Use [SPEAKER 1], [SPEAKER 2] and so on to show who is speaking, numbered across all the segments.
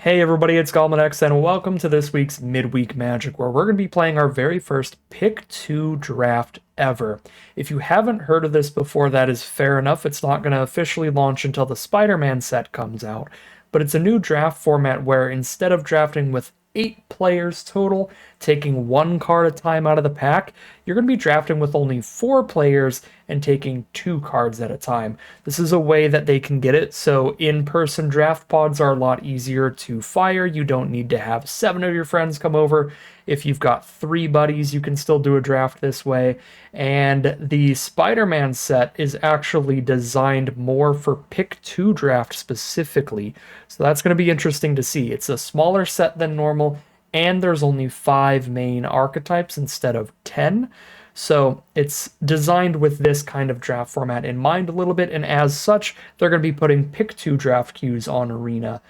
[SPEAKER 1] Hey everybody, it's GoblinX and welcome to this week's Midweek Magic, where we're going to be playing our very first Pick 2 draft ever. If you haven't heard of this before, that is fair enough. It's not going to officially launch until the Spider-Man set comes out, but it's a new draft format where instead of drafting with 8 players total, taking one card at a time out of the pack, you're going to be drafting with only 4 players and taking 2 cards at a time. This is a way that they can get it so in-person draft pods are a lot easier to fire. You don't need to have 7 of your friends come over. If you've got 3 buddies, you can still do a draft this way. And the Spider-Man set is actually designed more for Pick 2 draft specifically. So that's going to be interesting to see. It's a smaller set than normal, and there's only 5 main archetypes instead of 10. So it's designed with this kind of draft format in mind a little bit, and as such, they're going to be putting Pick 2 draft queues on Arena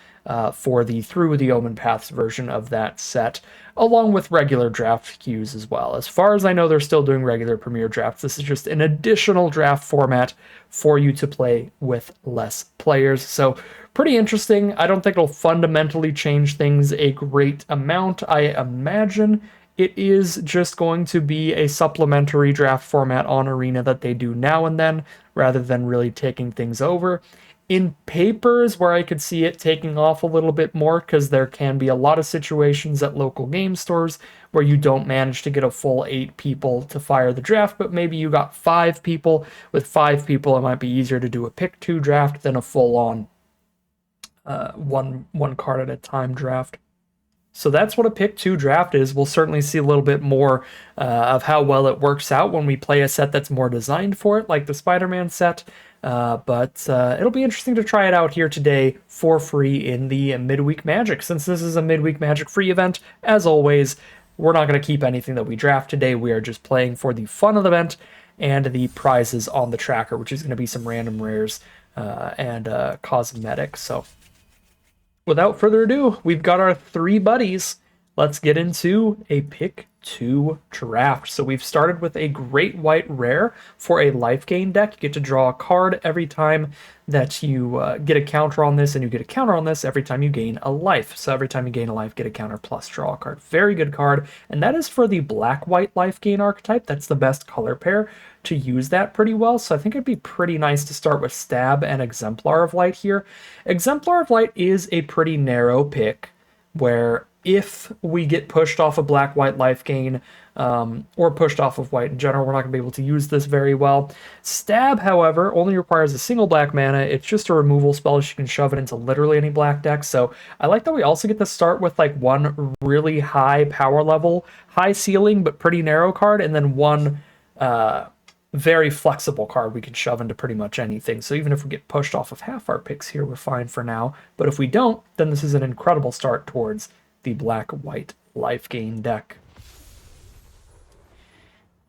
[SPEAKER 1] for the Through the Omen Paths version of that set, along with regular draft queues as well. As far as I know, they're still doing regular Premier drafts. This is just an additional draft format for you to play with less players. So pretty interesting. I don't think it'll fundamentally change things a great amount. I imagine it is just going to be a supplementary draft format on Arena that they do now and then, rather than really taking things over. In papers, where I could see it taking off a little bit more, because there can be a lot of situations at local game stores where you don't manage to get a full 8 people to fire the draft, but maybe you got 5 people. With 5 people, it might be easier to do a pick 2 draft than a full-on one card at a time draft. So that's what a pick 2 draft is. We'll certainly see a little bit more of how well it works out when we play a set that's more designed for it, like the Spider-Man set. But it'll be interesting to try it out here today for free in the Midweek Magic. Since this is a Midweek Magic free event, as always, we're not going to keep anything that we draft today. We are just playing for the fun of the event and the prizes on the tracker, which is going to be some random rares and cosmetics. So without further ado, we've got our 3 buddies. Let's get into a pick 2 draft. So we've started with a Great White Rare for a life gain deck. You get to draw a card every time that you get a counter on this, and you get a counter on this every time you gain a life. So every time you gain a life, get a counter plus draw a card. Very good card. And that is for the black-white life gain archetype. That's the best color pair to use that pretty well. So I think it'd be pretty nice to start with Stab and Exemplar of Light here. Exemplar of Light is a pretty narrow pick, where if we get pushed off a black-white life gain, or pushed off of white in general, we're not going to be able to use this very well. Stab, however, only requires a single black mana. It's just a removal spell. You can shove it into literally any black deck. So I like that we also get to start with like one really high power level, high ceiling, but pretty narrow card, and then one very flexible card we can shove into pretty much anything. So even if we get pushed off of half our picks here, we're fine for now. But if we don't, then this is an incredible start towards the black-white life gain deck.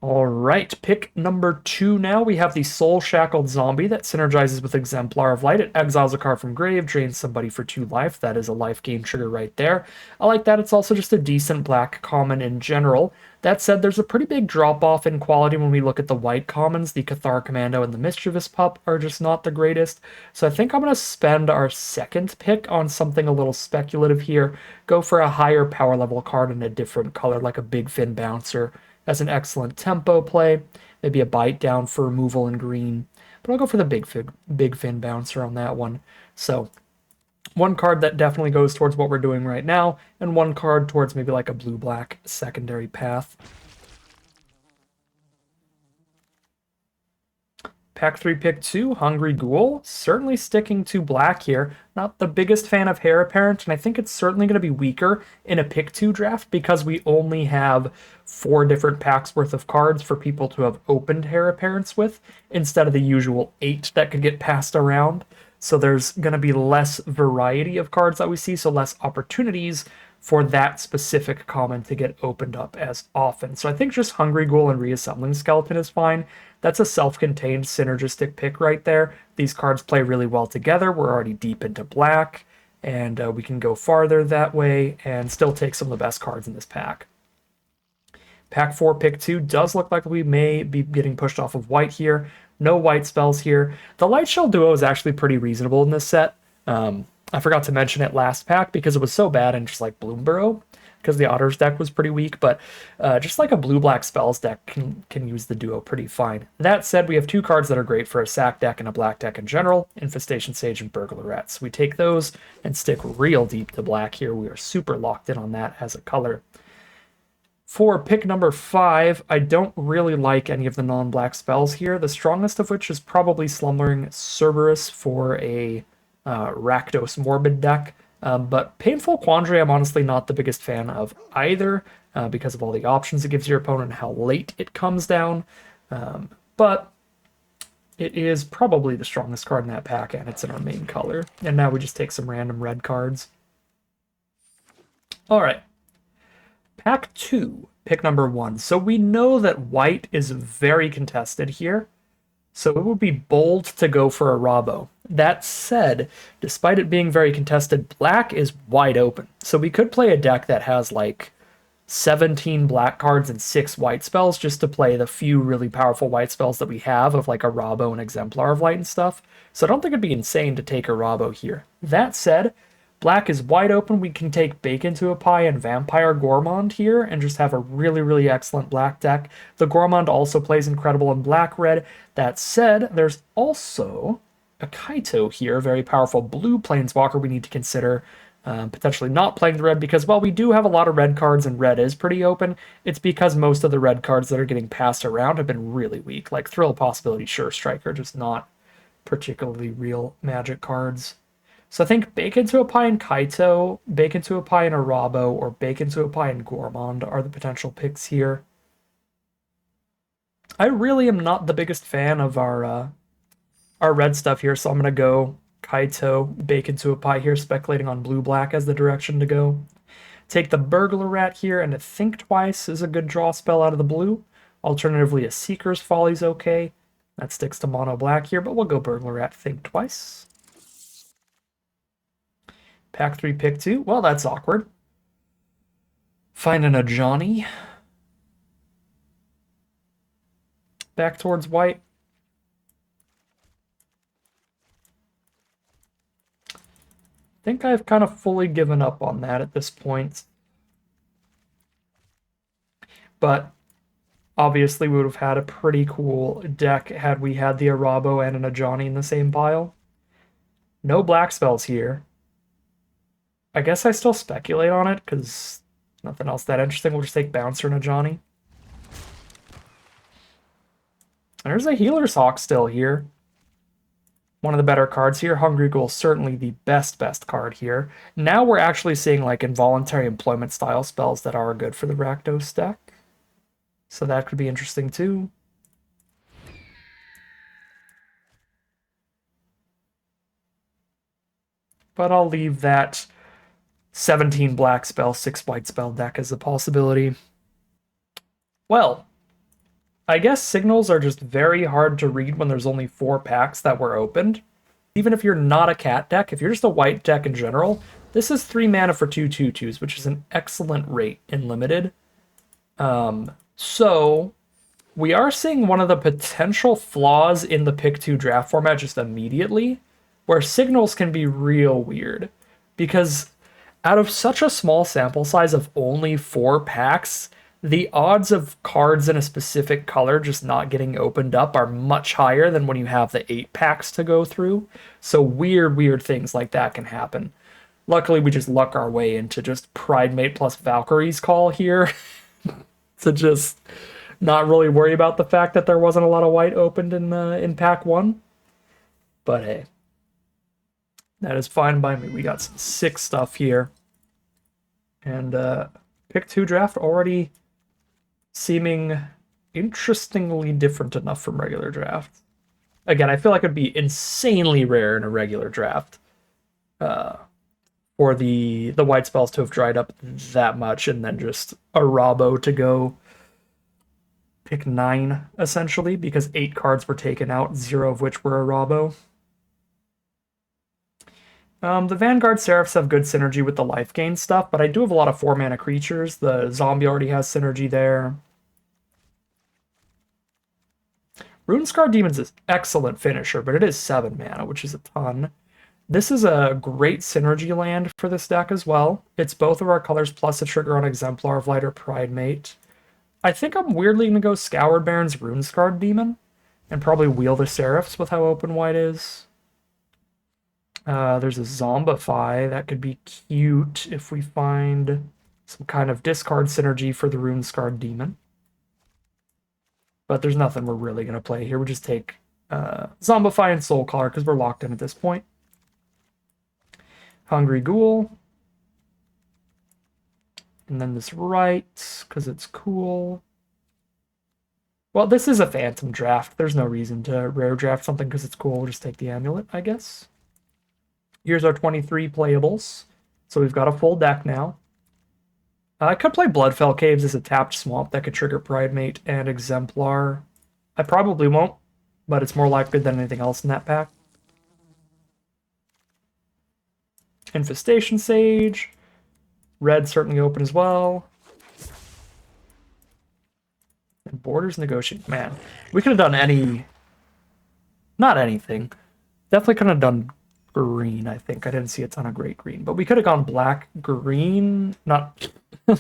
[SPEAKER 1] All right, pick number 2 now. We have the Soul Shackled Zombie that synergizes with Exemplar of Light. It exiles a card from grave, drains somebody for 2 life. That is a life gain trigger right there. I like that. It's also just a decent black common in general. That said, there's a pretty big drop-off in quality when we look at the white commons. The Cathar Commando and the Mischievous Pup are just not the greatest. So I think I'm going to spend our second pick on something a little speculative here. Go for a higher power level card in a different color, like a Big Fin Bouncer. That's an excellent tempo play. Maybe a Bite Down for removal in green. But I'll go for the Big Fin Bouncer on that one. So one card that definitely goes towards what we're doing right now, and one card towards maybe like a blue-black secondary path. Pack 3, pick 2, Hungry Ghoul. Certainly sticking to black here. Not the biggest fan of Heir Apparent, and I think it's certainly going to be weaker in a pick 2 draft because we only have 4 different packs worth of cards for people to have opened Heir Apparents with, instead of the usual 8 that could get passed around. So there's going to be less variety of cards that we see, so less opportunities for that specific common to get opened up as often. So I think just Hungry Ghoul and Reassembling Skeleton is fine. That's a self-contained synergistic pick right there. These cards play really well together. We're already deep into black, and we can go farther that way and still take some of the best cards in this pack. Pack 4, pick 2 does look like we may be getting pushed off of white here. No white spells here. The Light Shell Duo is actually pretty reasonable in this set. I forgot to mention it last pack because it was so bad in just like Bloomburrow, because the Otters deck was pretty weak, but just like a blue-black spells deck can use the duo pretty fine. That said, we have two cards that are great for a sack deck and a black deck in general, Infestation Sage and Burglar So we take those and stick real deep to black here. We are super locked in on that as a color. For pick number 5, I don't really like any of the non-black spells here, the strongest of which is probably Slumbering Cerberus for a Rakdos Morbid deck. But Painful Quandary, I'm honestly not the biggest fan of either, because of all the options it gives your opponent and how late it comes down. But it is probably the strongest card in that pack, and it's in our main color. And now we just take some random red cards. All right. Pack 2, pick number 1. So we know that white is very contested here, so it would be bold to go for a Rabo. That said, despite it being very contested, black is wide open. So we could play a deck that has like 17 black cards and 6 white spells just to play the few really powerful white spells that we have of like a Rabo and Exemplar of Light and stuff. So I don't think it'd be insane to take a Rabo here. That said, black is wide open. We can take Bacon to a Pie and Vampire Gourmand here and just have a really, really excellent black deck. The Gourmand also plays incredible in black-red. That said, there's also a Kaito here, a very powerful blue planeswalker we need to consider potentially not playing the red because while we do have a lot of red cards and red is pretty open, it's because most of the red cards that are getting passed around have been really weak, like Thrill of Possibility, Sure Striker, just not particularly real Magic cards. So I think Bacon to a Pie and Kaito, Bacon to a Pie and a Rabo, or Bacon to a Pie and Gourmand are the potential picks here. I really am not the biggest fan of our red stuff here, so I'm going to go Kaito, Bacon to a Pie here, speculating on blue-black as the direction to go. Take the Burglar Rat here, and a Think Twice is a good draw spell out of the blue. Alternatively, a Seeker's Folly is okay. That sticks to mono black here, but we'll go Burglar Rat, Think Twice. Pack 3, pick 2. Well, that's awkward. Finding a Johnny. Back towards white. I think I've kind of fully given up on that at this point. But obviously we would have had a pretty cool deck had we had the Arabo and an Ajani in the same pile. No black spells here. I guess I still speculate on it, because nothing else that interesting. We'll just take Bouncer and Ajani. There's a Healer's Hawk still here. One of the better cards here. Hungry Ghoul, certainly the best card here. Now we're actually seeing like involuntary employment style spells that are good for the Rakdos deck. So that could be interesting too. But I'll leave that 17 black spell, 6 white spell deck as a possibility. Well, I guess signals are just very hard to read when there's only 4 packs that were opened. Even if you're not a cat deck, if you're just a white deck in general, this is 3 mana for 2 2/2s, which is an excellent rate in Limited. So we are seeing one of the potential flaws in the pick 2 draft format just immediately, where signals can be real weird. Because out of such a small sample size of only 4 packs, the odds of cards in a specific color just not getting opened up are much higher than when you have the 8 packs to go through. So weird things like that can happen. Luckily, we just luck our way into just Pridemate plus Valkyrie's Call here to just not really worry about the fact that there wasn't a lot of white opened in pack 1. But hey, that is fine by me. We got some sick stuff here. And pick 2 draft already seeming interestingly different enough from regular draft. Again, I feel like it'd be insanely rare in a regular draft for the white spells to have dried up that much, and then just a Rabo to go pick 9, essentially, because 8 cards were taken out, 0 of which were a Rabo. The Vanguard Seraphs have good synergy with the life gain stuff, but I do have a lot of 4-mana creatures. The zombie already has synergy there. Runescar Demons is excellent finisher, but it is 7 mana, which is a ton. This is a great synergy land for this deck as well. It's both of our colors plus a trigger on Exemplar of Light or Pridemate. I think I'm weirdly going to go Scoured Baron's Runescarred Demon and probably Wheel the Seraphs with how open white is. There's a Zombify. That could be cute if we find some kind of discard synergy for the Runescarred Demon. But there's nothing we're really going to play here. We'll just take Zombify and Soulcaller because we're locked in at this point. Hungry Ghoul. And then this right, because it's cool. Well, this is a Phantom draft. There's no reason to rare draft something because it's cool. We'll just take the Amulet, I guess. Here's our 23 playables. So we've got a full deck now. I could play Bloodfell Caves as a tapped swamp that could trigger Pridemate and Exemplar. I probably won't, but it's more likely than anything else in that pack. Infestation Sage. Red certainly open as well. And Borders Negotiate. Man, we could have done any... Not anything. Definitely could have done green, I think. I didn't see a ton of great green. But we could have gone black, green. Not...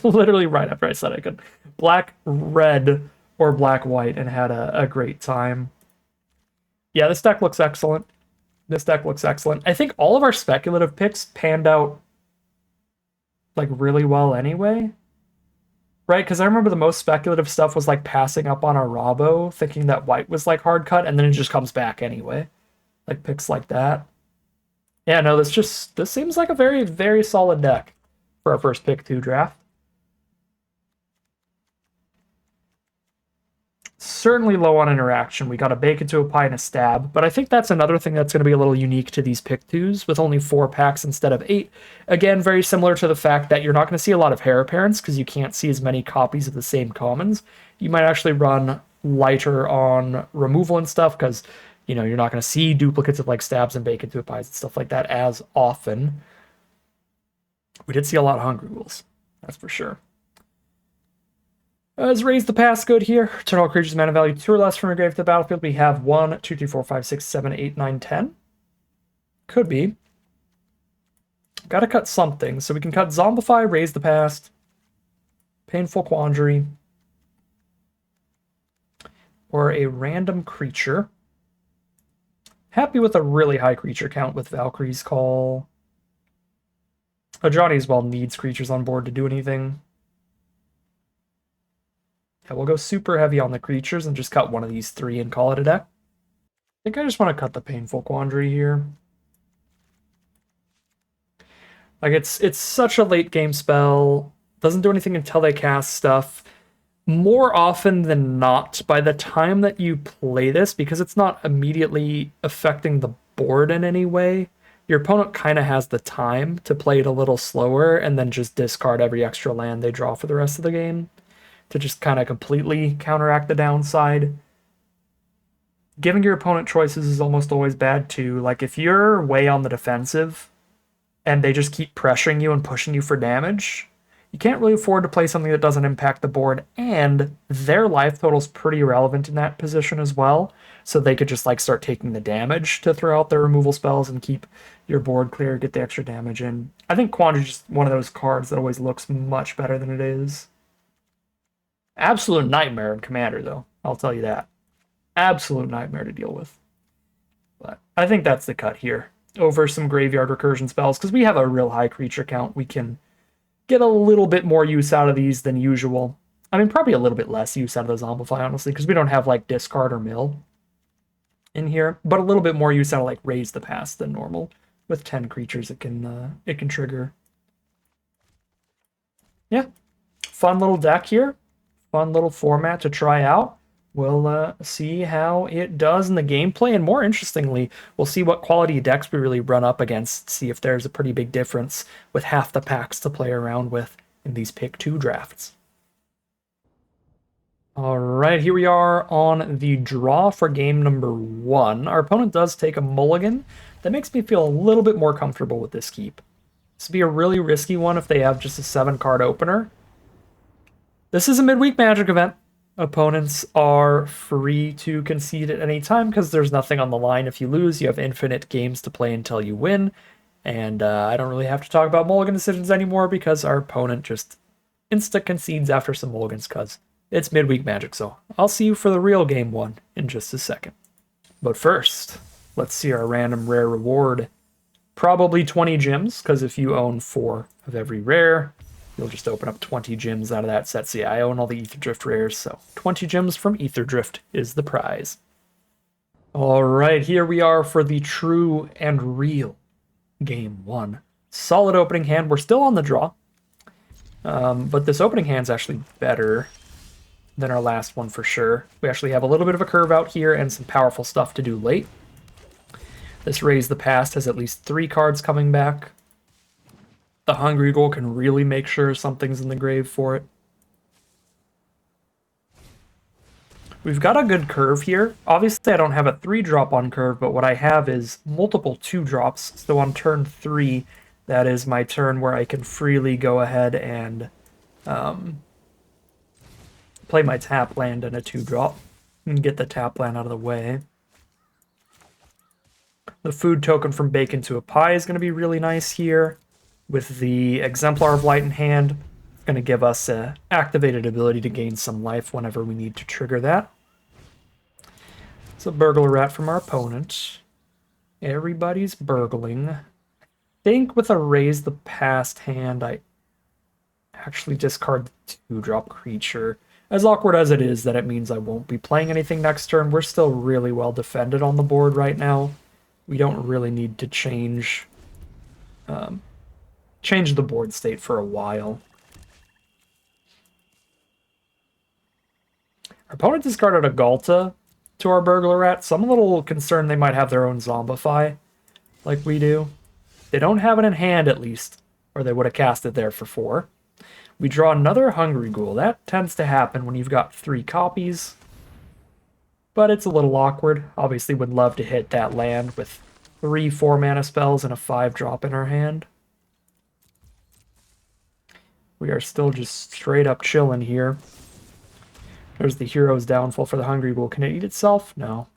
[SPEAKER 1] literally right after I said I could. Black, red, or black, white, and had a great time. Yeah, this deck looks excellent. This deck looks excellent. I think all of our speculative picks panned out like really well anyway. Right? Because I remember the most speculative stuff was like passing up on our Rabo, thinking that white was like hard cut, and then it just comes back anyway. Like picks like that. Yeah, no, this seems like a very, very solid deck for our first pick 2 draft. Certainly low on interaction. We got a Bake Into a Pie and a Stab, but I think that's another thing that's going to be a little unique to these pick 2s with only 4 packs instead of 8. Again, very similar to the fact that you're not going to see a lot of Heir Apparents because you can't see as many copies of the same commons. You might actually run lighter on removal and stuff because, you know, you're not going to see duplicates of like Stabs and Bake Into a Pies and stuff like that as often. We did see a lot of Hungry Ghouls, that's for sure. Is Raise the Past good here? Turn all creatures mana value 2 or less from your grave to the battlefield. We have 1, 2, 3, 4, 5, 6, 7, 8, 9, 10. Could be. Gotta cut something. So we can cut Zombify, Raise the Past, Painful Quandary, or a random creature. Happy with a really high creature count with Valkyrie's Call. Ajani as well needs creatures on board to do anything. Yeah, we'll go super heavy on the creatures and just cut one of these 3 and call it a deck. I think I just want to cut the Painful Quandary here. Like, it's such a late game spell. Doesn't do anything until they cast stuff. More often than not, by the time that you play this, because it's not immediately affecting the board in any way, your opponent kind of has the time to play it a little slower and then just discard every extra land they draw for the rest of the game to just kind of completely counteract the downside. Giving your opponent choices is almost always bad too. Like if you're way on the defensive and they just keep pressuring you and pushing you for damage, you can't really afford to play something that doesn't impact the board, and their life total's pretty irrelevant in that position as well, so they could just like start taking the damage to throw out their removal spells and keep your board clear, get the extra damage in. I think Quandary's just one of those cards that always looks much better than it is. Absolute nightmare in Commander, though. I'll tell you that. Absolute nightmare to deal with. But I think that's the cut here. Over some graveyard recursion spells, because we have a real high creature count. We can get a little bit more use out of these than usual. I mean, probably a little bit less use out of the Zombify, honestly, because we don't have, like, discard or mill in here. But a little bit more use out of, like, Raise the Past than normal. With 10 creatures, it can trigger. Yeah. Fun little deck here. Fun little format to try out. We'll see how it does in the gameplay, and more interestingly, we'll see what quality decks we really run up against, see if there's a pretty big difference with half the packs to play around with in these pick 2 drafts. Alright, here we are on the draw for game number 1. Our opponent does take a mulligan. That makes me feel a little bit more comfortable with this keep. This would be a really risky one if they have just a 7-card opener. This is a midweek Magic event. Opponents are free to concede at any time because there's nothing on the line. If you lose, you have infinite games to play until you win. And I don't really have to talk about mulligan decisions anymore because our opponent just insta-concedes after some mulligans because it's midweek Magic. So I'll see you for the real game one in just a second. But first, let's see our random rare reward. Probably 20 gems, because if you own 4 of every rare, you'll just open up 20 gems out of that set. So yeah, I own all the Ether Drift rares, so 20 gems from Ether Drift is the prize. All right, here we are for the true and real game one. Solid opening hand. We're still on the draw, but this opening hand's actually better than our last one for sure. We actually have a little bit of a curve out here and some powerful stuff to do late. This Raise the Past has at least 3 cards coming back. The Hungry Ghoul can really make sure something's in the grave for it. We've got a good curve here. Obviously, I don't have a 3-drop on curve, but what I have is multiple 2-drops. So on turn 3, that is my turn where I can freely go ahead and play my tap land and a 2-drop and get the tap land out of the way. The food token from Bacon to a Pie is going to be really nice here. With the Exemplar of Light in hand, it's going to give us an activated ability to gain some life whenever we need to trigger that. It's a Burglar Rat from our opponent. Everybody's burgling. I think with a Raise the Past hand, I actually discard the 2-drop creature. As awkward as it is that it means I won't be playing anything next turn, we're still really well defended on the board right now. We don't really need to change the board state for a while. Our opponent discarded a Galta to our Burglar Rat, so I'm a little concerned they might have their own Zombify, like we do. They don't have it in hand, at least, or they would have cast it there for 4. We draw another Hungry Ghoul. That tends to happen when you've got 3 copies, but it's a little awkward. Obviously would love to hit that land with 3 4-mana spells and a 5-drop in our hand. We are still just straight up chilling here. There's the Hero's Downfall for the Hungry Ghoul. Can it eat itself? No.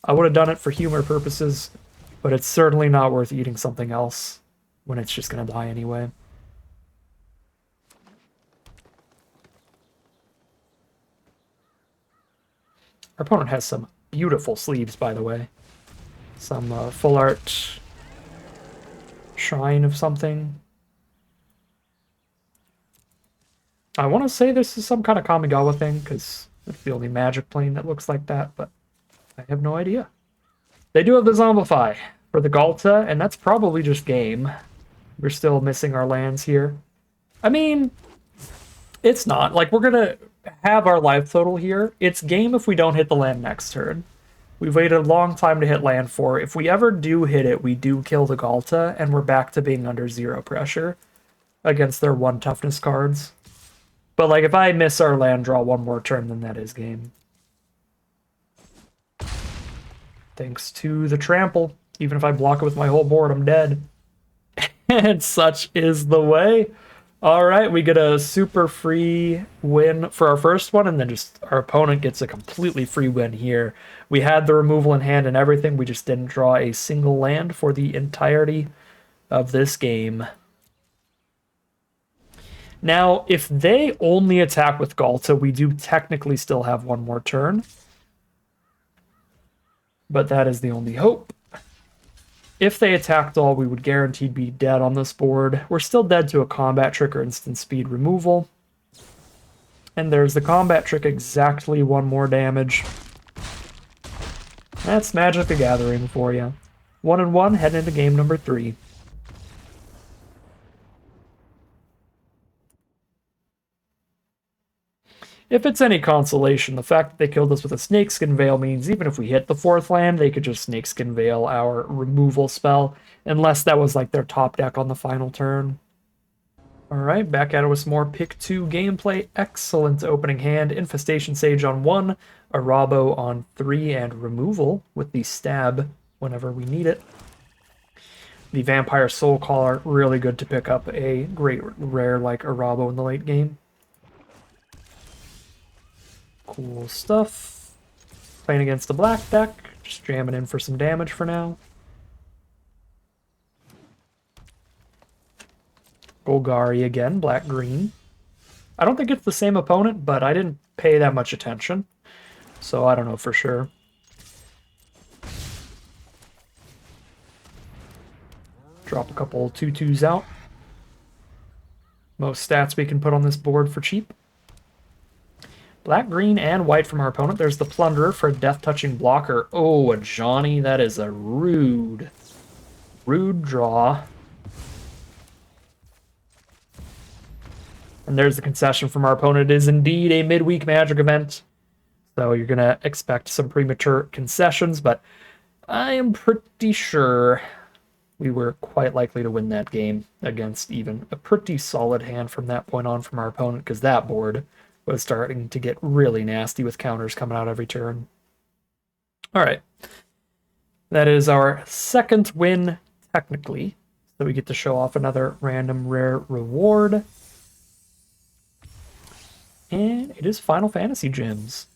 [SPEAKER 1] I would have done it for humor purposes, but it's certainly not worth eating something else when it's just going to die anyway. Our opponent has some beautiful sleeves, by the way. Some full art shrine of something. I want to say this is some kind of Kamigawa thing, because it's the only Magic plane that looks like that, but I have no idea. They do have the Zombify for the Galta, and that's probably just game. We're still missing our lands here. I mean, it's not. Like, we're going to have our life total here. It's game if we don't hit the land next turn. We've waited a long time to hit land 4. If we ever do hit it, we do kill the Galta, and we're back to being under 0 pressure against their 1 toughness cards. But, like, if I miss our land draw one more turn, then that is game. Thanks to the trample. Even if I block it with my whole board, I'm dead. And such is the way. All right, we get a super free win for our first one, and then just our opponent gets a completely free win here. We had the removal in hand and everything. We just didn't draw a single land for the entirety of this game. Now, if they only attack with Galta, we do technically still have one more turn. But that is the only hope. If they attacked all, we would guaranteed be dead on this board. We're still dead to a combat trick or instant speed removal. And there's the combat trick, exactly 1 more damage. That's Magic the Gathering for you. 1-1, heading into game number 3. If it's any consolation, the fact that they killed us with a Snakeskin Veil means even if we hit the 4th land, they could just Snakeskin Veil our removal spell, unless that was like their top deck on the final turn. Alright, back at it with some more Pick 2 gameplay. Excellent opening hand. Infestation Sage on 1, Arabo on 3, and removal with the Stab whenever we need it. The Vampire Soul Caller, really good to pick up a great rare like Arabo in the late game. Cool stuff. Playing against the black deck. Just jamming in for some damage for now. Golgari again, black-green. I don't think it's the same opponent, but I didn't pay that much attention. So I don't know for sure. Drop a couple 2/2s out. Most stats we can put on this board for cheap. Black, green, and white from our opponent. There's the Plunderer for a death-touching blocker. Oh, a Johnny. That is a rude draw. And there's the concession from our opponent. It is indeed a midweek Magic event. So you're going to expect some premature concessions, but I am pretty sure we were quite likely to win that game against even a pretty solid hand from that point on from our opponent, because that board was starting to get really nasty with counters coming out every turn. All right. That is our second win, technically. So we get to show off another random rare reward. And it is Final Fantasy gems.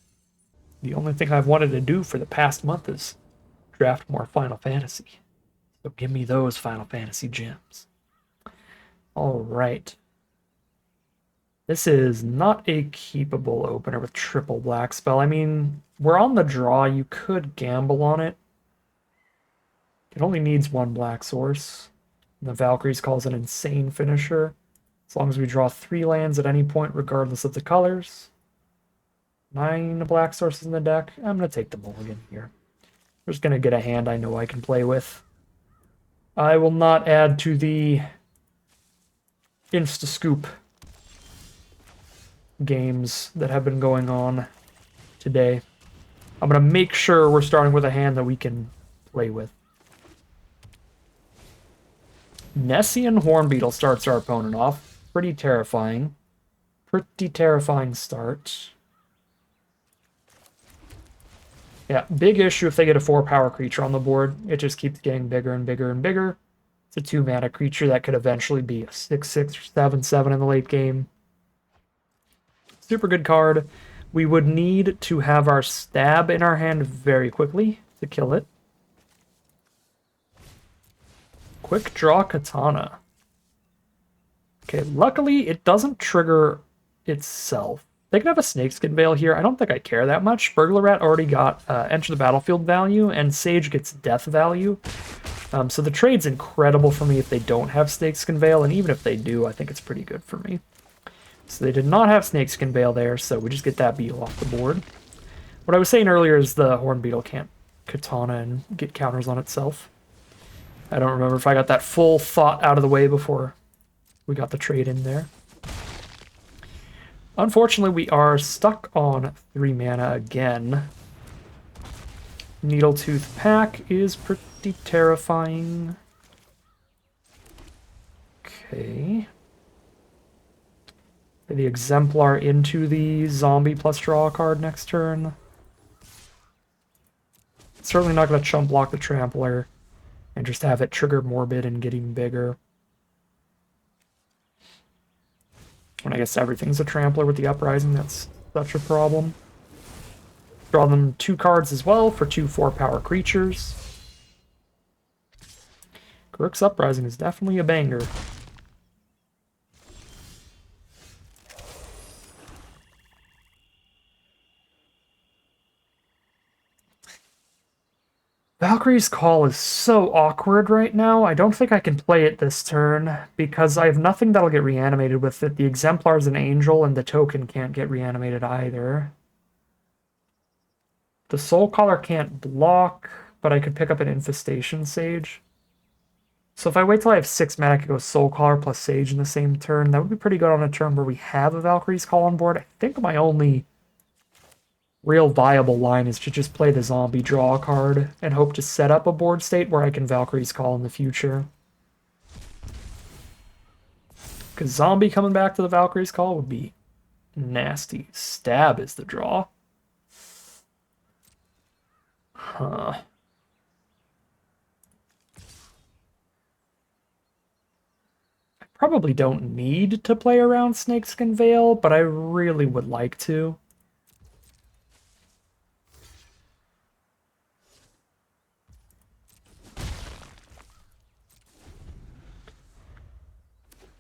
[SPEAKER 1] The only thing I've wanted to do for the past month is draft more Final Fantasy. So give me those Final Fantasy gems. All right. This is not a keepable opener with triple black spell. I mean, we're on the draw. You could gamble on it. It only needs one black source. And the Valkyrie's Call's an insane finisher. As long as we draw 3 lands at any point, regardless of the colors. 9 black sources in the deck. I'm going to take the mulligan here. I'm just going to get a hand I know I can play with. I will not add to the Insta-Scoop games that have been going on today. I'm going to make sure we're starting with a hand that we can play with. Nessian Hornbeetle starts our opponent off. Pretty terrifying. Pretty terrifying start. Yeah, big issue if they get a 4-power creature on the board. It just keeps getting bigger and bigger and bigger. It's a 2-mana creature that could eventually be a 6/6 or 7/7 in the late game. Super good card. We would need to have our stab in our hand very quickly to kill it. Quick draw Katana. Okay, luckily it doesn't trigger itself. They can have a Snakeskin Veil here. I don't think I care that much. Burglar Rat already got Enter the Battlefield value, and Sage gets Death value. So the trade's incredible for me if they don't have Snakeskin Veil, and even if they do, I think it's pretty good for me. So they did not have Snakeskin Veil there, so we just get that beetle off the board. What I was saying earlier is the Horn Beetle can't Katana and get counters on itself. I don't remember if I got that full thought out of the way before we got the trade in there. Unfortunately, we are stuck on 3 mana again. Needletooth Pack is pretty terrifying. Okay. The Exemplar into the zombie plus draw a card next turn. Certainly not going to chump block the Trampler and just have it trigger Morbid and getting bigger. And I guess everything's a Trampler with the Uprising. That's such a problem. Draw them 2 cards as well for 2 4-power creatures. Garruk's Uprising is definitely a banger. Valkyrie's Call is so awkward right now. I don't think I can play it this turn because I have nothing that'll get reanimated with it. The Exemplar's an angel and the token can't get reanimated either. The Soul Caller can't block, but I could pick up an Infestation Sage. So if I wait till I have 6 mana, I could go Soul Caller plus Sage in the same turn. That would be pretty good on a turn where we have a Valkyrie's Call on board. I think my only real viable line is to just play the zombie draw card and hope to set up a board state where I can Valkyrie's Call in the future. Because zombie coming back to the Valkyrie's Call would be nasty. Stab is the draw. Huh. I probably don't need to play around Snakeskin Veil, but I really would like to.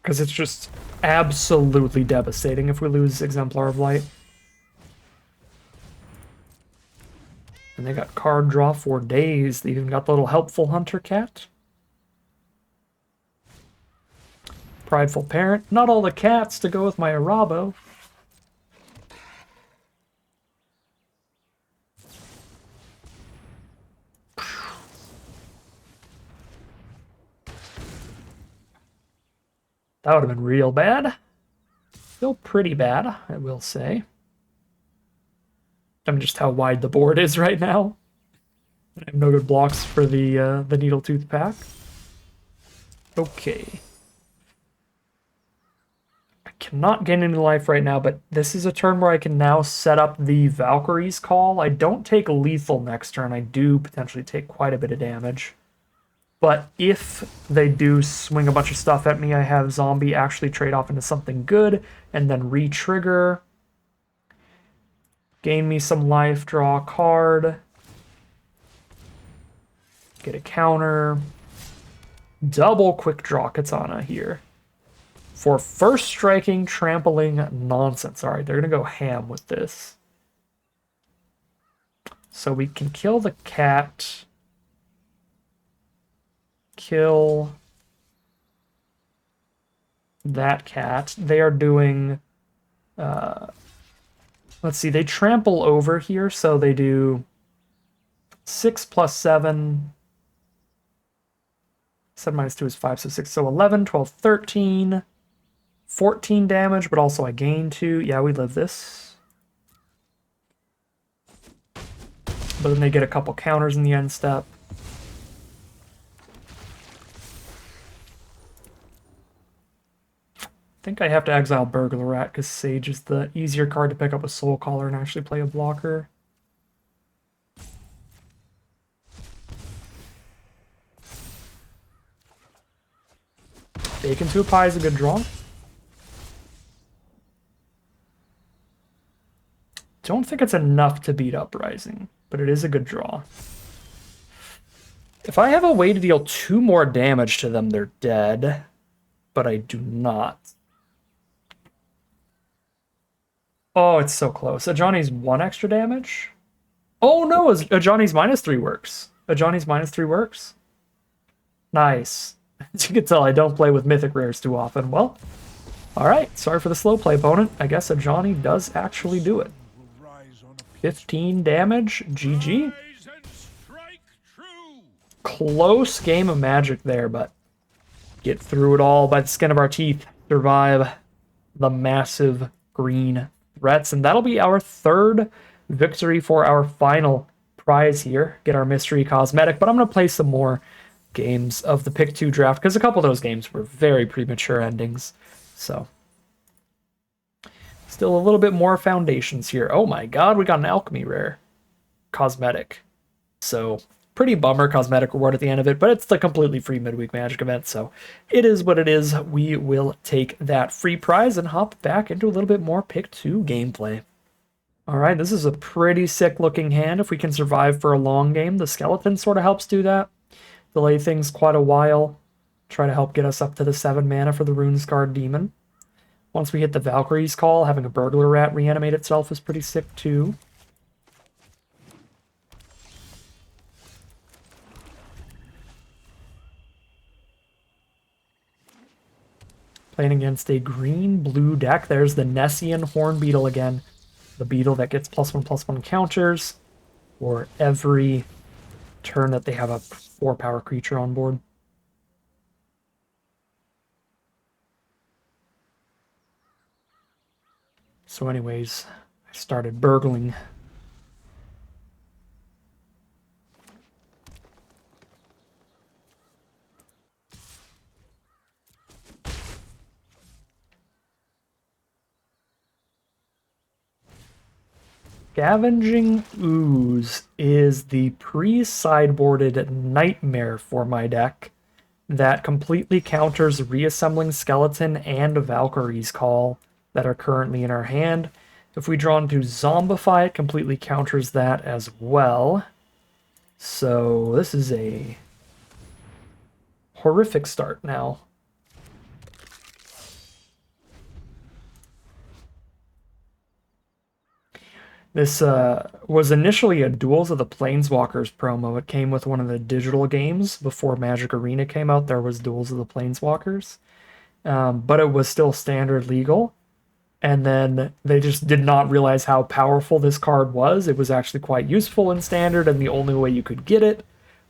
[SPEAKER 1] Because it's just absolutely devastating if we lose Exemplar of Light. And they got card draw for days. They even got the little helpful hunter cat. Prideful parent. Not all the cats to go with my Arabo. That would have been real bad. Still pretty bad, I will say. I mean, just how wide the board is right now. I have no good blocks for the Needle Tooth pack. Okay. I cannot gain any life right now, but this is a turn where I can now set up the Valkyrie's Call. I don't take lethal next turn. I do potentially take quite a bit of damage. But if they do swing a bunch of stuff at me, I have Zombie actually trade off into something good and then re-trigger. Gain me some life, draw a card. Get a counter. Double quick draw Katana here. For first striking, trampling nonsense. Alright, they're going to go ham with this. So we can kill the cat. Kill that cat. They are doing... let's see, they trample over here, so they do 6 plus 7. 7 minus 2 is 5, so 6, so 11, 12, 13, 14 damage, but also I gain 2. Yeah, we live this. But then they get a couple counters in the end step. I think I have to exile Burglar Rat because Sage is the easier card to pick up a Soul Caller and actually play a blocker. Bacon to a Pie is a good draw. Don't think it's enough to beat Uprising, but it is a good draw. If I have a way to deal 2 more damage to them, they're dead. But I do not. Oh, it's so close. Ajani's 1 extra damage? Oh no, Ajani's -3 works. Ajani's -3 works? Nice. As you can tell, I don't play with Mythic Rares too often. Well, alright, sorry for the slow play, opponent. I guess Ajani does actually do it. 15 damage, GG. Close game of Magic there, but get through it all by the skin of our teeth. Survive the massive green threats, and that'll be our 3rd victory for our final prize here. Get our mystery cosmetic, but I'm going to play some more games of the Pick 2 draft because a couple of those games were very premature endings. So, still a little bit more foundations here. Oh my god, we got an alchemy rare cosmetic. So, pretty bummer cosmetic reward at the end of it, but it's the completely free midweek Magic event, so it is what it is. We will take that free prize and hop back into a little bit more Pick 2 gameplay. Alright, this is a pretty sick looking hand. If we can survive for a long game, the skeleton sort of helps do that. Delay things quite a while. Try to help get us up to the 7 mana for the Rune-Scarred Demon. Once we hit the Valkyrie's Call, having a Burglar Rat reanimate itself is pretty sick too. Playing against a green-blue deck. There's the Nessian Horn Beetle again. The beetle that gets +1/+1 counters for every turn that they have a 4-power creature on board. So anyways, I started burgling. Scavenging Ooze is the pre-sideboarded nightmare for my deck that completely counters Reassembling Skeleton and Valkyrie's Call that are currently in our hand. If we draw into Zombify, it completely counters that as well. So this is a horrific start now. This was initially a Duels of the Planeswalkers promo. It came with one of the digital games before Magic Arena came out. There was Duels of the Planeswalkers, but it was still standard legal. And then they just did not realize how powerful this card was. It was actually quite useful in standard, and the only way you could get it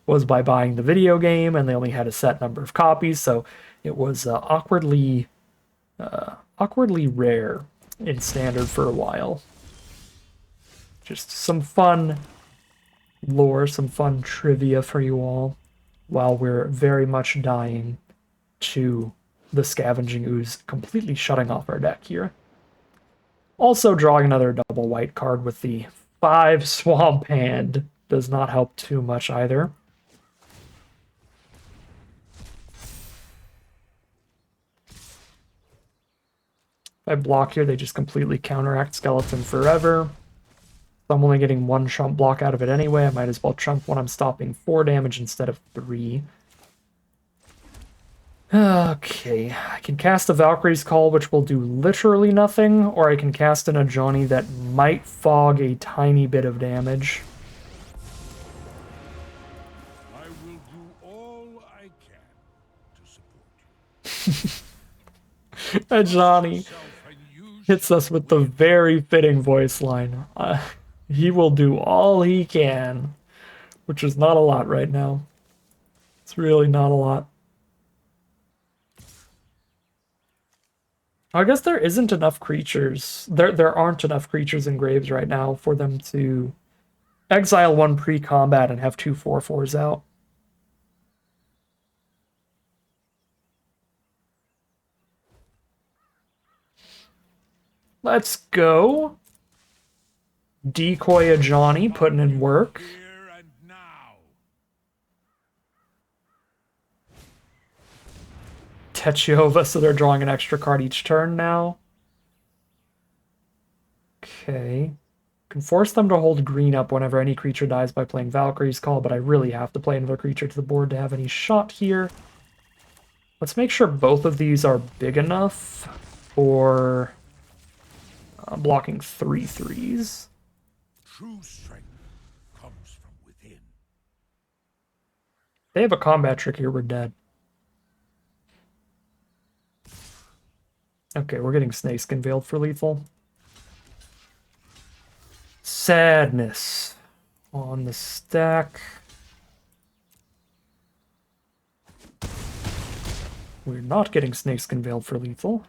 [SPEAKER 1] was by buying the video game, and they only had a set number of copies, so it was awkwardly rare in standard for a while. Just some fun lore, some fun trivia for you all, while we're very much dying to the Scavenging Ooze completely shutting off our deck here. Also, drawing another double white card with the 5 Swamp Hand does not help too much either. If I block here, they just completely counteract Skeleton forever. So I'm only getting 1 chump block out of it anyway. I might as well chump when I'm stopping 4 damage instead of 3. Okay, I can cast a Valkyrie's Call, which will do literally nothing, or I can cast in a Johnny that might fog a tiny bit of damage.
[SPEAKER 2] I will do all I can to support you.
[SPEAKER 1] A Johnny hits us with the very fitting voice line. He will do all he can, which is not a lot right now. It's really not a lot. I guess there isn't enough creatures. There aren't enough creatures in graves right now for them to exile 1 pre-combat and have 2 4/4s out. Let's go. Decoy a Johnny, putting in work.
[SPEAKER 2] Here and now.
[SPEAKER 1] Techova, so they're drawing an extra card each turn now. Okay. Can force them to hold green up whenever any creature dies by playing Valkyrie's Call, but I really have to play another creature to the board to have any shot here. Let's make sure both of these are big enough for blocking 3 3s.
[SPEAKER 2] True strength comes from within.
[SPEAKER 1] They have a combat trick here, we're dead. Okay, we're getting Snakeskin Veiled for lethal. Sadness on the stack. We're not getting Snakeskin Veiled for lethal.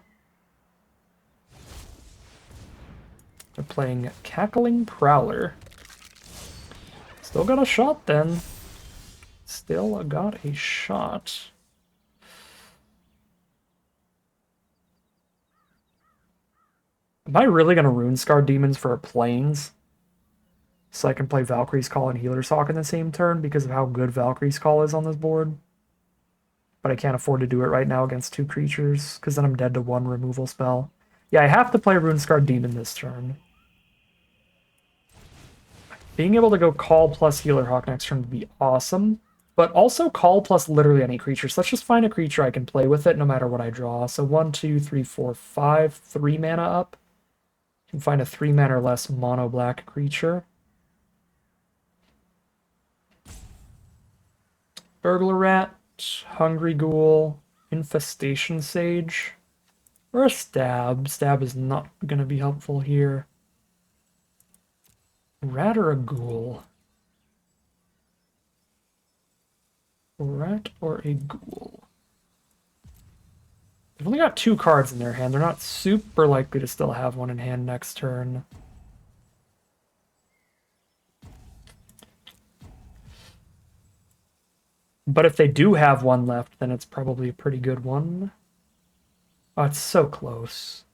[SPEAKER 1] They're playing Cackling Prowler. Still got a shot then. Still got a shot. Am I really going to Runescar Demons for Plains? So I can play Valkyrie's Call and Healer's Hawk in the same turn because of how good Valkyrie's Call is on this board. But I can't afford to do it right now against 2 creatures, because then I'm dead to 1 removal spell. Yeah, I have to play Runescar Demon this turn. Being able to go Call plus Healer Hawk next turn would be awesome. But also Call plus literally any creature. So let's just find a creature I can play with it no matter what I draw. So 1, 2, 3, 4, 5, 3 mana up. Can find a 3 mana or less mono black creature. Burglar Rat, Hungry Ghoul, Infestation Sage, or a Stab. Stab is not going to be helpful here. Rat or a Ghoul? Rat or a Ghoul? They've only got 2 cards in their hand. They're not super likely to still have one in hand next turn. But if they do have one left, then it's probably a pretty good one. Oh, it's so close.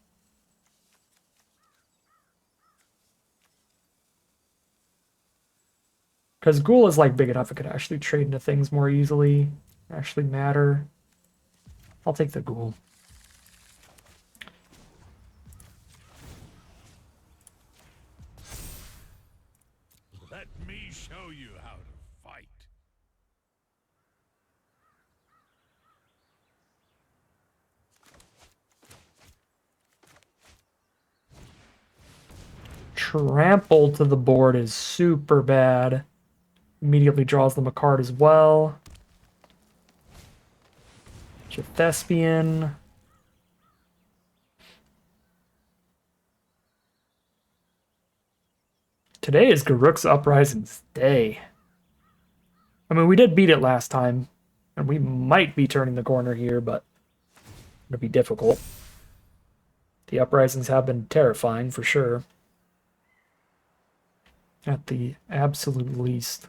[SPEAKER 1] Because Ghoul is like big enough it could actually trade into things more easily, actually matter. I'll take the Ghoul.
[SPEAKER 2] Let me show you how to fight.
[SPEAKER 1] Trample to the board is super bad. Immediately draws them a card as well. Thespian. Today is Garruk's Uprising's day. I mean, we did beat it last time, and we might be turning the corner here, but it'll be difficult. The Uprisings have been terrifying, for sure. At the absolute least.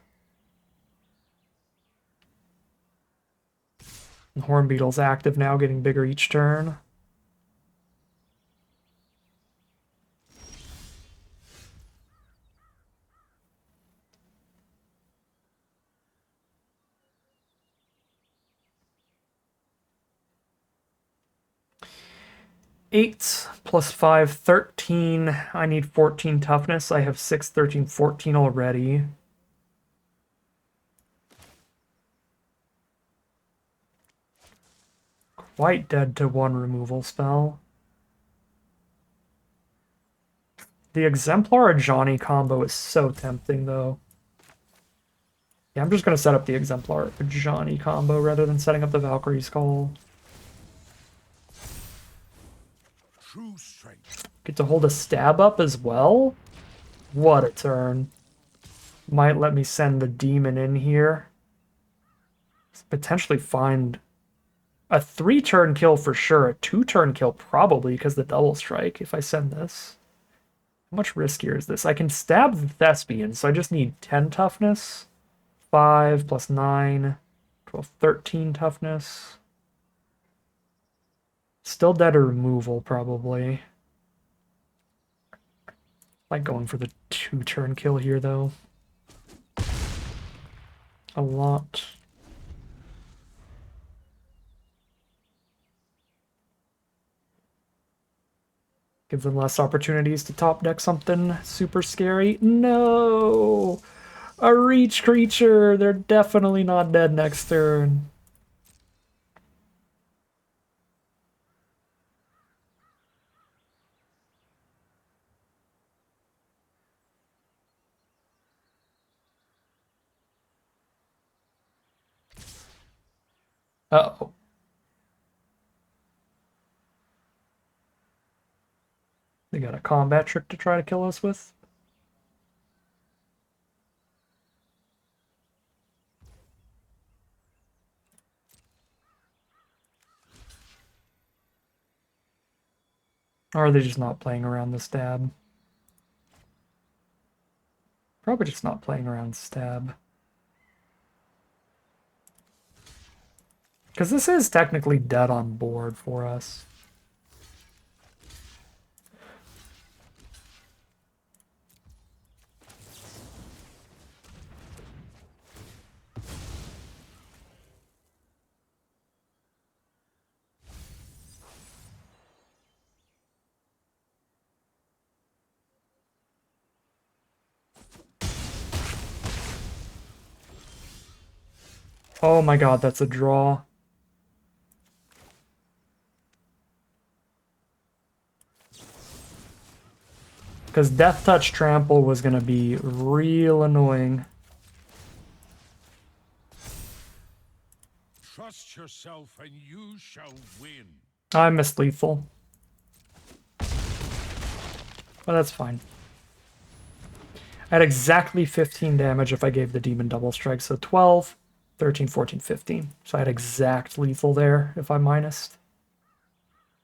[SPEAKER 1] The Hornbeetle's active now, getting bigger each turn. Eight plus 5, 13. I need 14 toughness. I have 6, 13, 14 already. Quite dead to one removal spell. The Exemplar Ajani combo is so tempting, though. Yeah, I'm just going to set up the Exemplar Ajani combo rather than setting up the Valkyrie's Call.
[SPEAKER 2] True strength.
[SPEAKER 1] Get to hold a stab up as well? What a turn. Might let me send the demon in here. Potentially find a 3-turn kill for sure. A 2-turn kill probably because the double strike if I send this. How much riskier is this? I can stab the Thespian, so I just need 10 toughness. 5 plus 9, 12, 13 toughness. Still dead or removal, probably. Like going for the 2-turn kill here, though. A lot. Give them less opportunities to top deck something super scary. No! A reach creature! They're definitely not dead next turn. Uh-oh. They got a combat trick to try to kill us with. Or are they just not playing around the stab? Probably just not playing around stab. Because this is technically dead on board for us. Oh my god, that's a draw. Because Death Touch Trample was going to be real annoying.
[SPEAKER 2] Trust yourself and you shall win.
[SPEAKER 1] I missed lethal. But that's fine. I had exactly 15 damage if I gave the demon double strike, so 12, 13, 14, 15. So I had exact lethal there if I minused.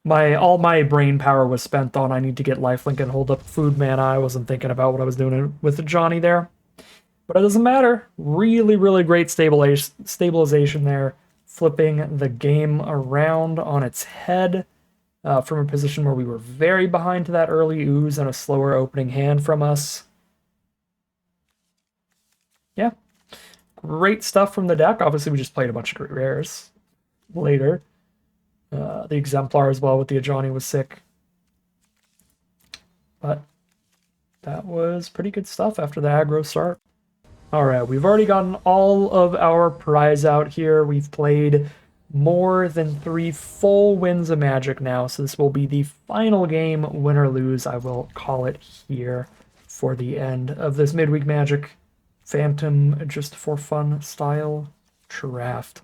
[SPEAKER 1] All my brain power was spent on I need to get lifelink and hold up food mana. I wasn't thinking about what I was doing with Johnny there. But it doesn't matter. Really, really great stabilization there. Flipping the game around on its head from a position where we were very behind to that early ooze and a slower opening hand from us. Yeah. Great stuff from the deck. Obviously, we just played a bunch of great rares later. The Exemplar as well with the Ajani was sick. But that was pretty good stuff after the aggro start. Alright, we've already gotten all of our prize out here. We've played more than 3 full wins of Magic now, so this will be the final game, win or lose, I will call it here for the end of this midweek Magic Phantom just for fun style draft.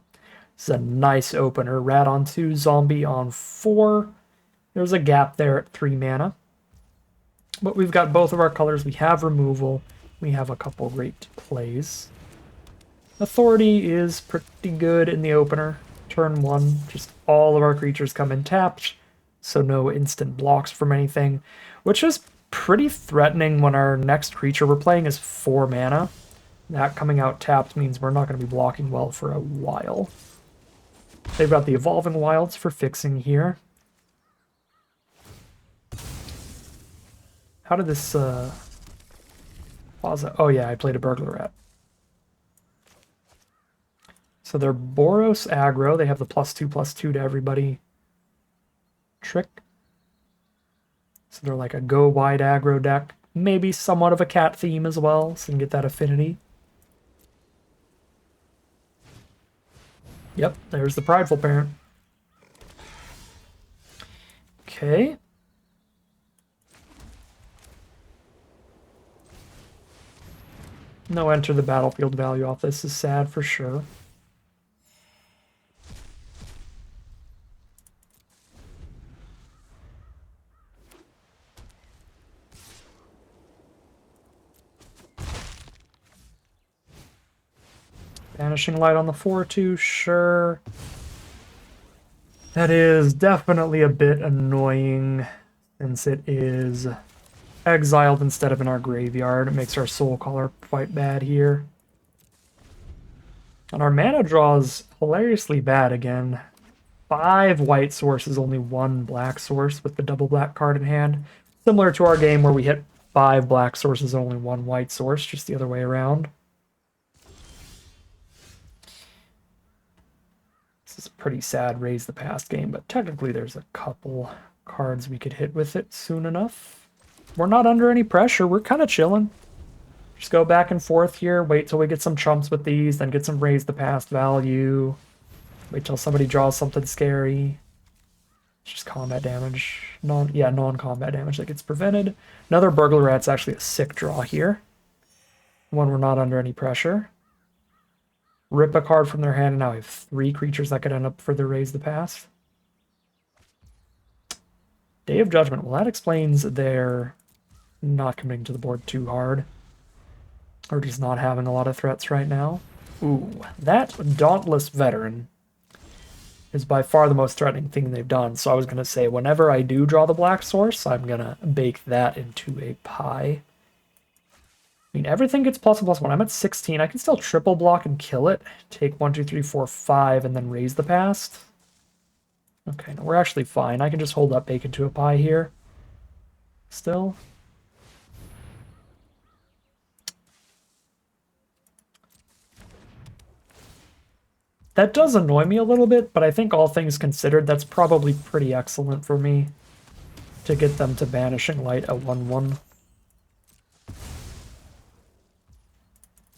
[SPEAKER 1] This is a nice opener. Rat on 2, Zombie on 4. There's a gap there at 3 mana. But we've got both of our colors. We have removal. We have a couple great plays. Authority is pretty good in the opener. Turn 1, just all of our creatures come in tapped, so no instant blocks from anything, which is pretty threatening when our next creature we're playing is 4 mana. That coming out tapped means we're not going to be blocking well for a while. They've got the Evolving Wilds for fixing here. How did this pause? Oh yeah, I played a Burglar Rat. So they're Boros aggro. They have the +2/+2 to everybody trick. So they're like a go wide aggro deck. Maybe somewhat of a cat theme as well, so you can get that affinity. Yep, there's the Prideful Parent. Okay. No enter the battlefield value off this is sad for sure. Vanishing Light on the 4/2, sure. That is definitely a bit annoying since it is exiled instead of in our graveyard. It makes our soul color quite bad here. And our mana draw is hilariously bad again. 5 white sources, only 1 black source with the double black card in hand. Similar to our game where we hit 5 black sources, only 1 white source, just the other way around. This is a pretty sad raise the past game, but technically there's a couple cards we could hit with it soon enough. We're not under any pressure. We're kind of chilling. Just go back and forth here. Wait till we get some chumps with these, then get some raise the past value. Wait till somebody draws something scary. It's just combat damage. Non-combat damage that gets prevented. Another Burglar Rat's actually a sick draw here. One we're not under any pressure. Rip a card from their hand, and now we have 3 creatures that could end up for the raise the past. Day of Judgment. Well, that explains their not committing to the board too hard. Or just not having a lot of threats right now. Ooh, that Dauntless Veteran is by far the most threatening thing they've done. So I was going to say, whenever I do draw the black source, I'm going to bake that into a pie. I mean, everything gets +1/+1. I'm at 16. I can still triple block and kill it. Take 1, 2, 3, 4, 5, and then raise the past. Okay, no, we're actually fine. I can just hold up bake into a pie here. Still. That does annoy me a little bit, but I think all things considered, that's probably pretty excellent for me to get them to Banishing Light a 1/1.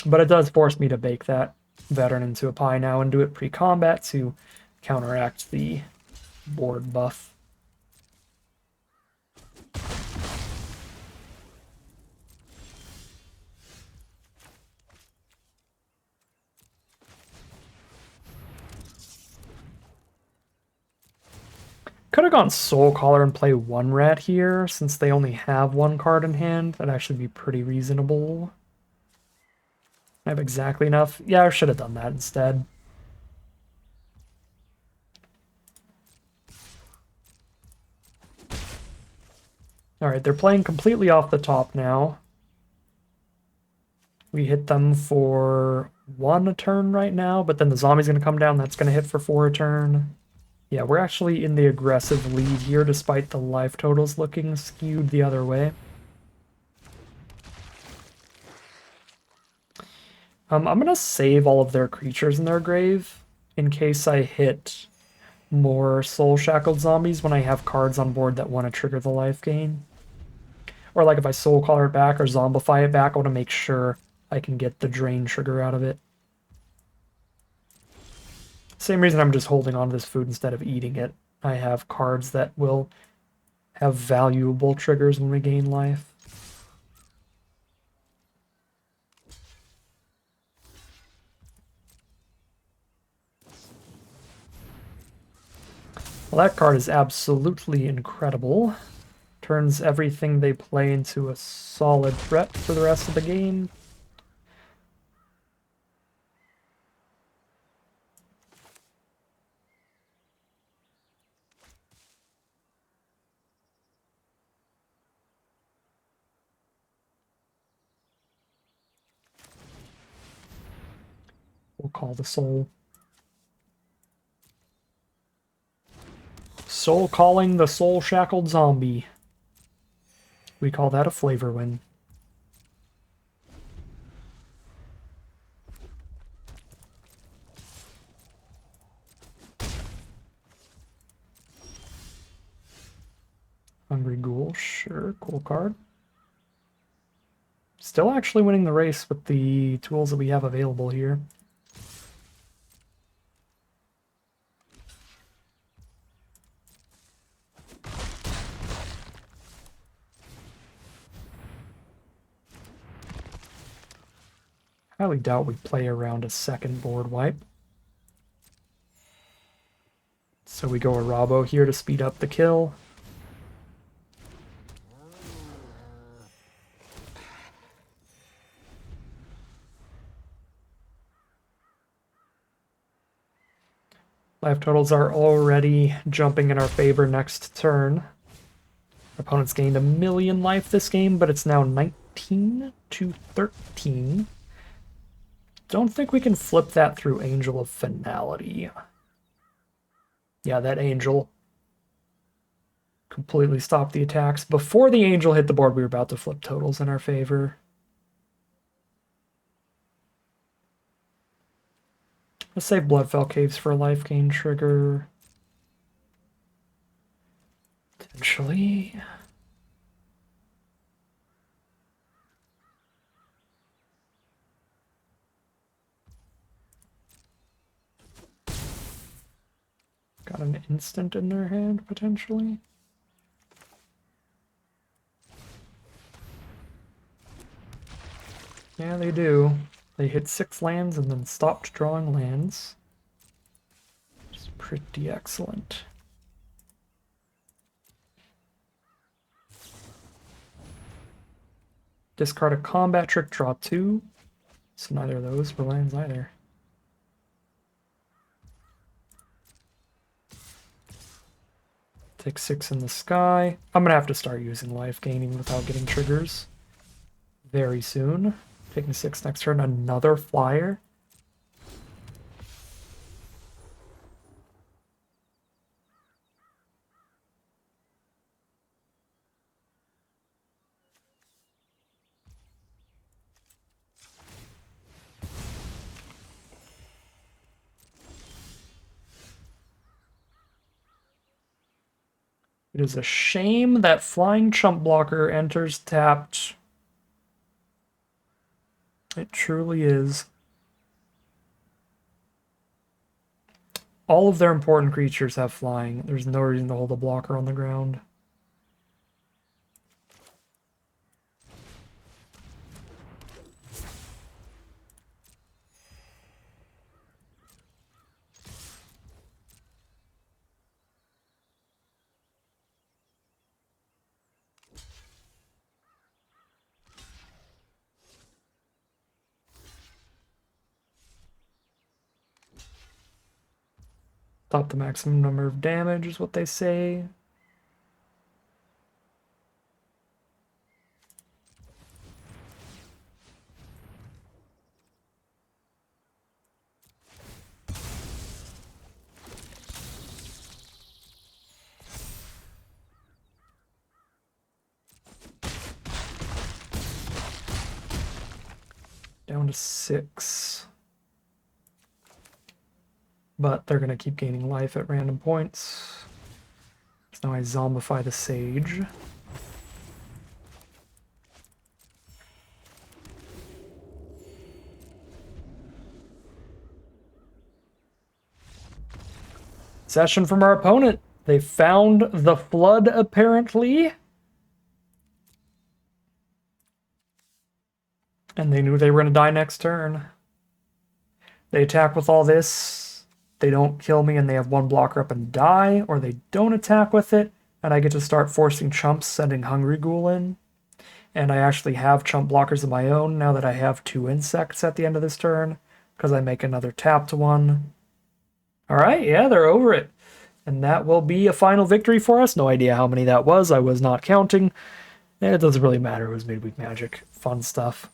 [SPEAKER 1] But it does force me to bake that veteran into a pie now and do it pre-combat to counteract the board buff. Could have gone Soul Caller and play 1 rat here, since they only have 1 card in hand. That'd actually be pretty reasonable. I have exactly enough. Yeah, I should have done that instead. Alright, they're playing completely off the top now. We hit them for 1 a turn right now, but then the zombie's going to come down. That's going to hit for 4 a turn. Yeah, we're actually in the aggressive lead here, despite the life totals looking skewed the other way. I'm going to save all of their creatures in their grave in case I hit more Soul Shackled zombies when I have cards on board that want to trigger the life gain. Or like if I Soul Caller it back or Zombify it back, I want to make sure I can get the drain trigger out of it. Same reason I'm just holding on to this food instead of eating it. I have cards that will have valuable triggers when we gain life. Well, that card is absolutely incredible. Turns everything they play into a solid threat for the rest of the game. We'll call the Soul. Soul calling the Soul Shackled Zombie. We call that a flavor win. Hungry Ghoul, sure, cool card. Still actually winning the race with the tools that we have available here. Highly doubt we play around a second board wipe. So we go a Rabo here to speed up the kill. Life totals are already jumping in our favor next turn. Opponent's gained 1,000,000 life this game, but it's now 19 to 13. Don't think we can flip that through Angel of Finality. Yeah, that Angel completely stopped the attacks. Before the Angel hit the board, we were about to flip totals in our favor. Let's save Bloodfell Caves for a life gain trigger. Potentially. Got an instant in their hand, potentially. Yeah, they do. They hit 6 lands and then stopped drawing lands. It's pretty excellent. Discard a combat trick, draw 2. So neither of those were lands either. Take 6 in the sky. I'm gonna have to start using life gaining without getting triggers very soon. Taking 6 next turn, another flyer. It is a shame that flying chump blocker enters tapped. It truly is. All of their important creatures have flying. There's no reason to hold a blocker on the ground. Stop the maximum number of damage is what they say. Down to 6. But they're going to keep gaining life at random points. So now I zombify the Sage. Session from our opponent. They found the flood, apparently. And they knew they were going to die next turn. They attack with all this. they don't kill me and they have one blocker up and die, or they don't attack with it, and I get to start forcing chumps, sending Hungry Ghoul in. And I actually have chump blockers of my own now that I have 2 insects at the end of this turn, because I make another tapped one. Alright, yeah, they're over it. And that will be a final victory for us. No idea how many that was. I was not counting. It doesn't really matter. It was midweek magic. Fun stuff.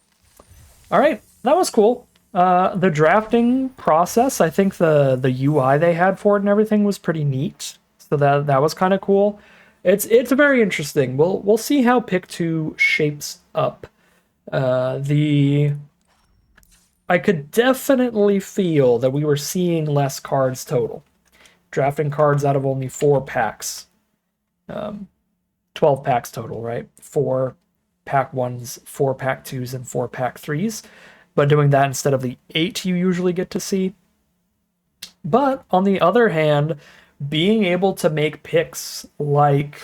[SPEAKER 1] Alright, that was cool. The drafting process, I think the UI they had for it and everything was pretty neat. So that was kind of cool. It's very interesting. We'll see how pick 2 shapes up. I could definitely feel that we were seeing less cards total. Drafting cards out of only 4 packs. 12 packs total, right? 4 pack 1s, 4 pack 2s, and 4 pack 3s. But doing that instead of the 8 you usually get to see. But on the other hand, being able to make picks like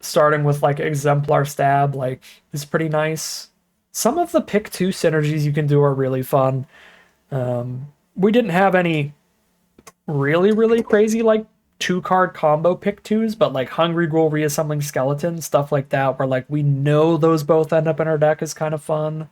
[SPEAKER 1] starting with like Exemplar Stab like is pretty nice. Some of the pick 2 synergies you can do are really fun. We didn't have any really crazy like 2-card combo pick 2s, but like Hungry Ghoul, Reassembling Skeleton, stuff like that, where like we know those both end up in our deck is kind of fun.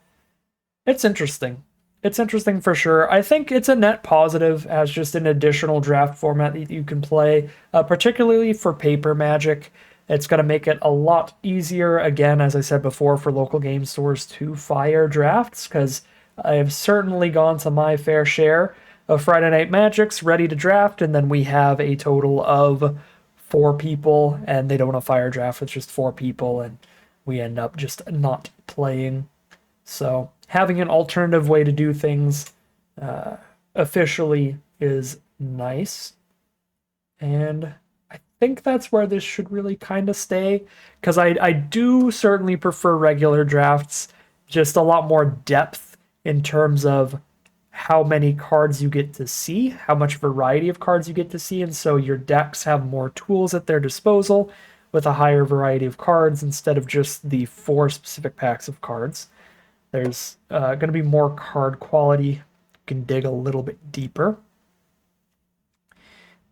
[SPEAKER 1] It's interesting. It's interesting for sure. I think it's a net positive as just an additional draft format that you can play, particularly for paper Magic. It's going to make it a lot easier, again, as I said before, for local game stores to fire drafts, because I have certainly gone to my fair share of Friday Night Magics ready to draft, and then we have a total of 4 people, and they don't want to fire draft with just 4 people, and we end up just not playing. So having an alternative way to do things officially is nice. And I think that's where this should really kind of stay, because I do certainly prefer regular drafts, just a lot more depth in terms of how many cards you get to see, how much variety of cards you get to see, and so your decks have more tools at their disposal with a higher variety of cards instead of just the 4 specific packs of cards. There's going to be more card quality. You can dig a little bit deeper.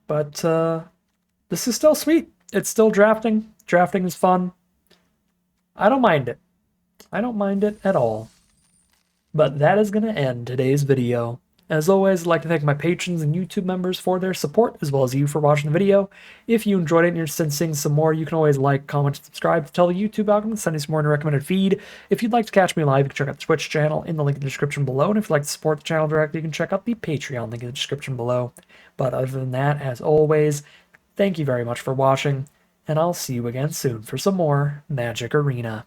[SPEAKER 1] But this is still sweet. It's still drafting. Drafting is fun. I don't mind it. I don't mind it at all. But that is going to end today's video. As always, I'd like to thank my patrons and YouTube members for their support, as well as you for watching the video. If you enjoyed it and you're interested in seeing some more, you can always like, comment, and subscribe to tell the YouTube algorithm to send you some more in a recommended feed. If you'd like to catch me live, you can check out the Twitch channel in the link in the description below. And if you'd like to support the channel directly, you can check out the Patreon link in the description below. But other than that, as always, thank you very much for watching, and I'll see you again soon for some more Magic Arena.